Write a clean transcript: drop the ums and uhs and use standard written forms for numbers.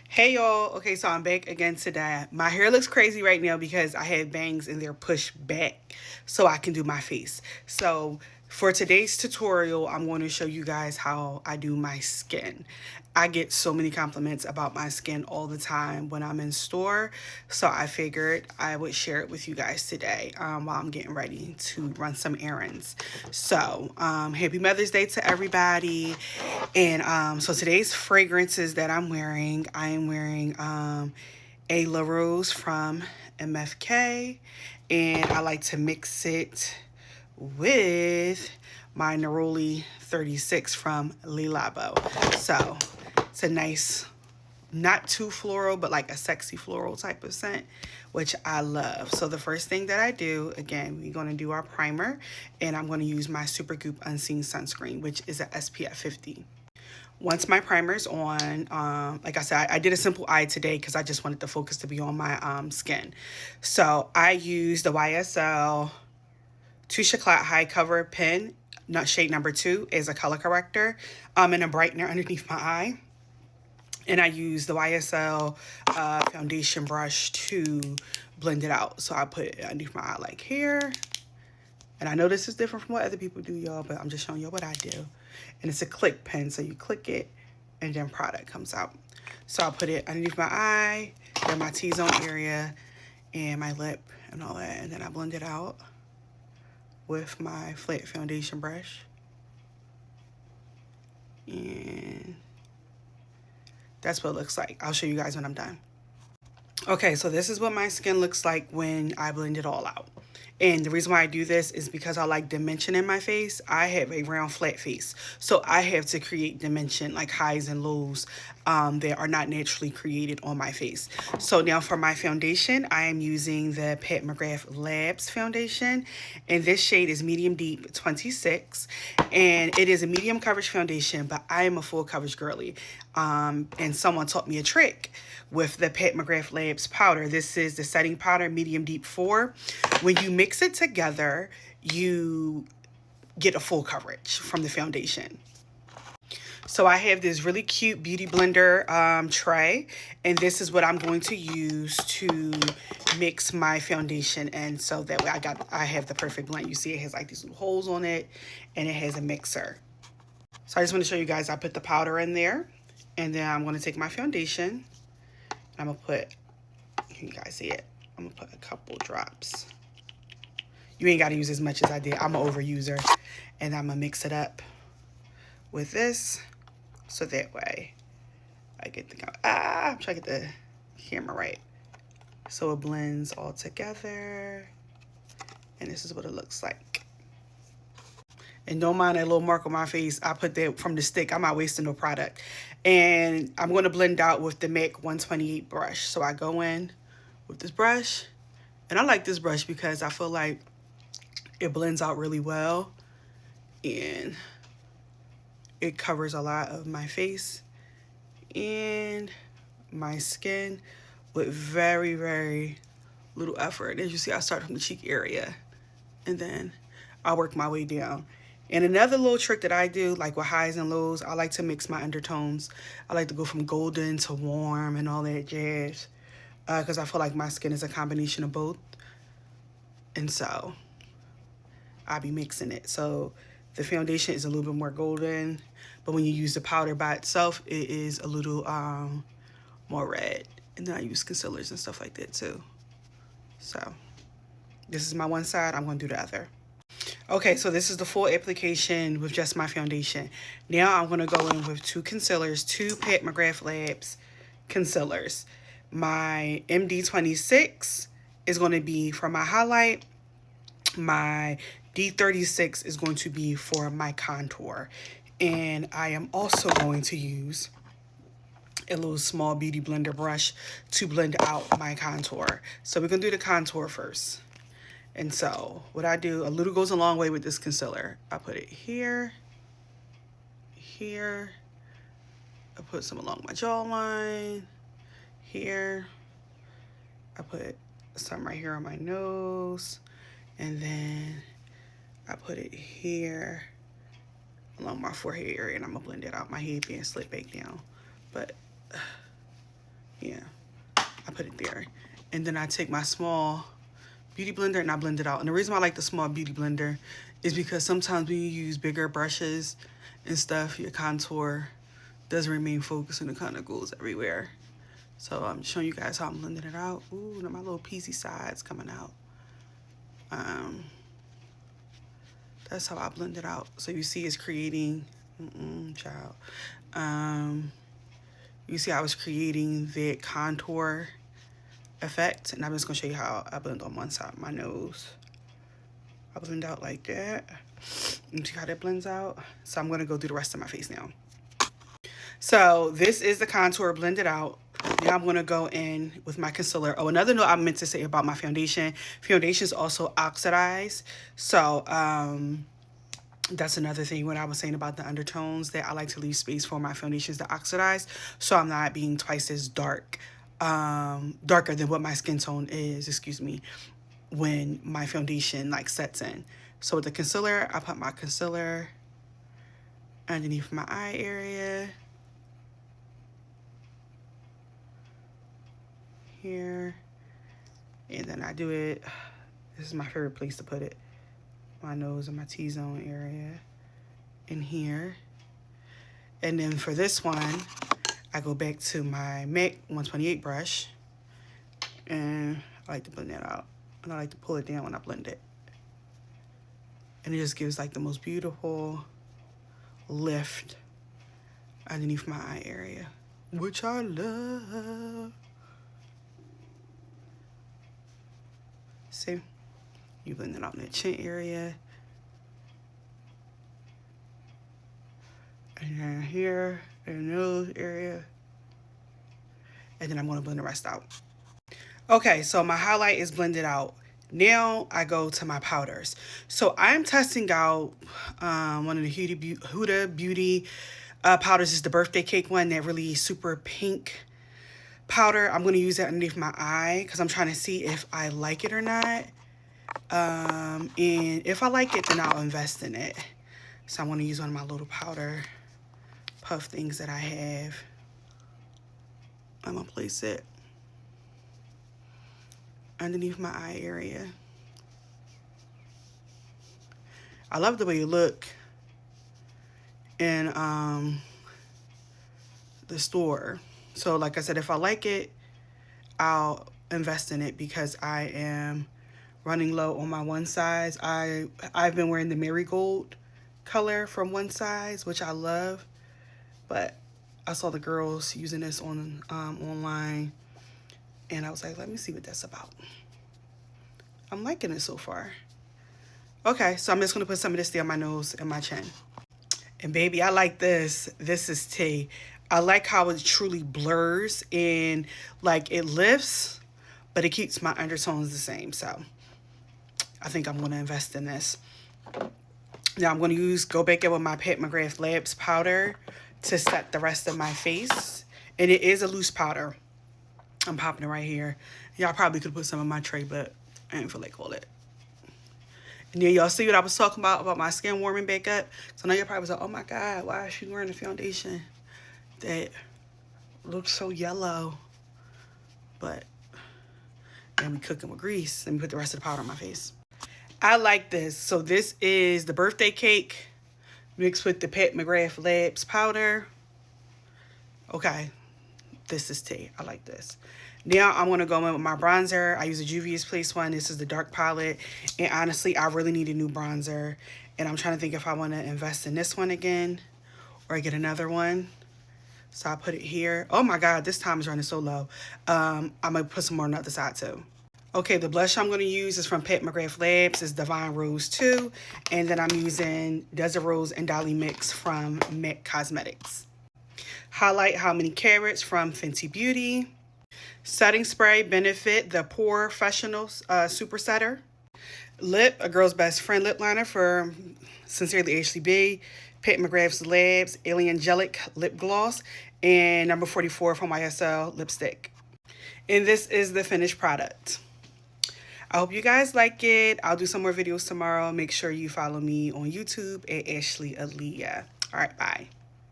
Hey y'all, okay, so I'm back again today. My hair looks crazy right now because I have bangs and they're pushed back so I can do my face. So for today's tutorial, I'm going to show you guys how I do my skin. I get so many compliments about my skin all the time when I'm in store, so I figured I would share it with you guys today while I'm getting ready to run some errands. So happy Mother's Day to everybody. And so today's fragrances that I'm wearing, I am wearing a La Rose from MFK, and I like to mix it with my Neroli 36 from Le Labo. So it's a nice, not too floral, but like a sexy floral type of scent, which I love. So the first thing that I do, again, we're going to do our primer, and I'm going to use my Supergoop Unseen Sunscreen, which is a SPF 50. Once my primer's on, like I said, I did a simple eye today because I just wanted the focus to be on my skin. So I used the YSL Touche Éclat High Cover Pen, not shade number 2, as a color corrector and a brightener underneath my eye. And I use the YSL Foundation Brush to blend it out. So I put it underneath my eye like here. And I know this is different from what other people do, y'all, but I'm just showing y'all what I do. And it's a click pen, so you click it and then product comes out. So I'll put it underneath my eye, then my T-zone area, and my lip and all that. And then I blend it out with my flat foundation brush. And that's what it looks like. I'll show you guys when I'm done. Okay, so this is what my skin looks like when I blend it all out. And the reason why I do this is because I like dimension in my face. I have a round flat face, so I have to create dimension, like highs and lows that are not naturally created on my face. So now for my foundation, I am using the Pat McGrath Labs foundation, and this shade is medium deep 26, and it is a medium coverage foundation, but I am a full coverage girly. And someone taught me a trick with the Pat McGrath Labs powder. This is the setting powder, medium deep 4. When you mix it together, you get a full coverage from the foundation. So I have this really cute Beautyblender tray, and this is what I'm going to use to mix my foundation. And so that way I have the perfect blend. You see it has like these little holes on it, and it has a mixer. So I just want to show you guys, I put the powder in there, and then I'm going to take my foundation. I'm going to put, you guys see it, I'm going to put a couple drops. You ain't got to use as much as I did. I'm an overuser. And I'm going to mix it up with this. So that way I get the, I'm trying to get the camera right. So it blends all together. And this is what it looks like. And don't mind that little mark on my face. I put that from the stick. I'm not wasting no product. And I'm going to blend out with the MAC 128 brush. So I go in with this brush. And I like this brush because I feel like it blends out really well. And it covers a lot of my face and my skin with very, very little effort. As you see, I start from the cheek area and then I work my way down. And another little trick that I do, like with highs and lows, I like to mix my undertones. I like to go from golden to warm and all that jazz because I feel like my skin is a combination of both. And so I'll be mixing it. So the foundation is a little bit more golden, but when you use the powder by itself, it is a little more red. And then I use concealers and stuff like that too. So this is my one side, I'm gonna do the other. Okay, so this is the full application with just my foundation. Now I'm gonna go in with 2 concealers, 2 Pat McGrath Labs concealers. My MD26 is gonna be for my highlight. My D36 is going to be for my contour. And I am also going to use a little small Beautyblender brush to blend out my contour. So we're going to do the contour first. And so what I do, a little goes a long way with this concealer. I put it here, here. I put some along my jawline, here. I put some right here on my nose. And then I put it here along my forehead area, and I'm gonna blend it out. My head being slit back down. But Yeah, I put it there. And then I take my small beauty blender and I blend it out. And the reason why I like the small beauty blender is because sometimes when you use bigger brushes and stuff, your contour doesn't remain focused and it kind of goes everywhere. So I'm showing you guys how I'm blending it out. Ooh, my little peasy sides coming out. That's how I blend it out. So you see it's creating, child. You see I was creating the contour effect, and I'm just gonna show you how I blend on one side of my nose. I blend out like that. You see how that blends out? So I'm gonna go do the rest of my face now. So this is the contour blended out. Now I'm gonna go in with my concealer. Oh, another note I meant to say about my foundation. Foundation is also oxidized. So that's another thing when I was saying about the undertones, that I like to leave space for my foundations to oxidize, so I'm not being twice as darker than what my skin tone is, excuse me, when my foundation like sets in. So with the concealer, I put my concealer underneath my eye area. Here. And then I do it, this is my favorite place to put it, my nose and my T-zone area in here. And then for this one, I go back to my MAC 128 brush and I like to blend that out. And I like to pull it down when I blend it. And it just gives like the most beautiful lift underneath my eye area, which I love. See? You blend it out in the chin area. And then here, in the nose area. And then I'm gonna blend the rest out. Okay, so my highlight is blended out. Now I go to my powders. So I'm testing out one of the Huda Beauty powders. Is the birthday cake one, that really super pink powder. I'm gonna use that underneath my eye because I'm trying to see if I like it or not. And if I like it, then I'll invest in it. So I'm gonna use one of my little powder puff things that I have. I'm gonna place it underneath my eye area. I love the way you look in the store. So like I said, if I like it, I'll invest in it because I am running low on my one size. I've been wearing the marigold color from one size, which I love, but I saw the girls using this on online, and I was like, let me see what that's about. I'm liking it so far. Okay, so I'm just gonna put some of this there on my nose and my chin. And baby, I like this. This is tea. I like how it truly blurs and like it lifts, but it keeps my undertones the same. So I think I'm gonna invest in this. Now I'm gonna go back in with my McGrath Labs powder to set the rest of my face. And it is a loose powder. I'm popping it right here. Y'all probably could put some in my tray, but I didn't feel like all it. And then y'all see what I was talking about my skin warming back up. So now you're probably like, oh my God, why is she wearing a foundation that looks so yellow? But then we cooking with grease. Let me put the rest of the powder on my face. I like this. So this is the birthday cake mixed with the McGrath Labs powder. Okay, this is tea. I like this. Now I'm going to go in with my bronzer. I use a Juvia's Place one. This is the dark palette. And honestly, I really need a new bronzer. And I'm trying to think if I want to invest in this one again or get another one. So I put it here. Oh my God, this time is running so low. I'm going to put some more on the other side too. Okay, the blush I'm going to use is from McGrath Labs. It's Divine Rose 2. And then I'm using Desert Rose and Dolly Mix from MAC Cosmetics. Highlight How Many Carats from Fenty Beauty. Setting spray, Benefit, the Professional Super Setter. Lip, A Girl's Best Friend lip liner for Sincerely Ashley B. McGrath's Labs, Angelic lip gloss. And number 44 from YSL lipstick. And this is the finished product. I hope you guys like it. I'll do some more videos tomorrow. Make sure you follow me on YouTube at Ashley Aaliyah. All right, bye.